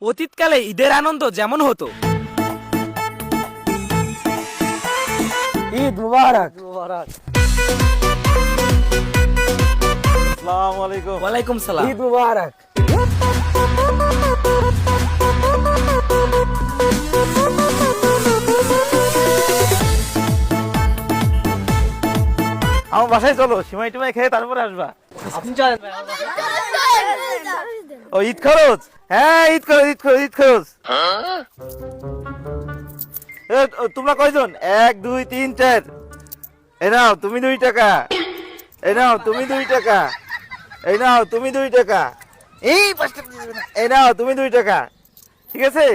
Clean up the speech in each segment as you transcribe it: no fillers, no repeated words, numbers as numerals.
অতীতকালে ঈদের আনন্দ যেমন হতো। ঈদ মুবারক। আসসালামু আলাইকুম। ওয়ালাইকুম সালাম। ঈদ মুবারক। আমার বাসায় চলো, সিমাই টিমাই খেয়ে তারপরে আসবা। ও ঈদ খরচ, হ্যাঁ ঈদ খরচ, ঈদ খরচ, ঈদ খরচ। তোমরা কয়জন? 1 2 3 4। এই নাও তুমি 2 টাকা, এই নাও তুমি 2 টাকা, এই নাও তুমি 2 টাকা, এই 5 টাকা, এই নাও তুমি 2 টাকা। ঠিক আছে,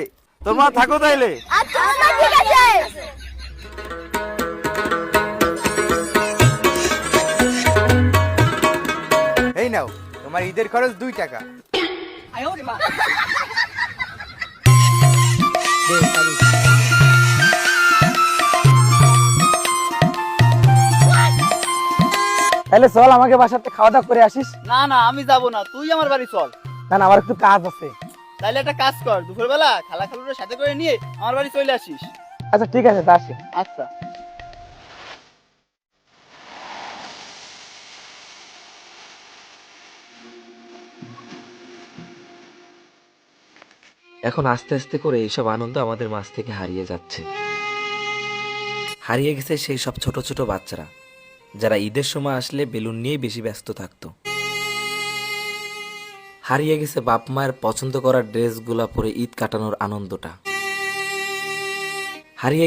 তোমরা থাকো তাইলে। আচ্ছা ঠিক আছে। এই নাও তোমার ঈদের খরচ 2 টাকা। তাহলে চল আমাকে বাসাতে খাওয়া দাওয়া করে আসিস। না না আমি যাব না, তুই আমার বাড়ি চল। না না, আমার একটু কাজ আছে। তাইলে একটা কাজ কর, দুপুরবেলা খালা খালুর সাথে করে নিয়ে আমার বাড়ি চলে আসিস। আচ্ছা ঠিক আছে, তা আসি। আচ্ছা। এখন আস্তে আস্তে করে এইসব আনন্দ আমাদের মাঝ থেকে হারিয়ে যাচ্ছে। হারিয়ে গেছে সেই সব ছোট ছোট বাচ্চারা যারা ঈদের সময় আসলে বেলুন নিয়েই বেশি ব্যস্ত থাকতো। হারিয়ে গেছে বাপ মায়ের পছন্দ করা ড্রেসগুলা পরে ঈদ কাটানোর আনন্দটা। হারিয়ে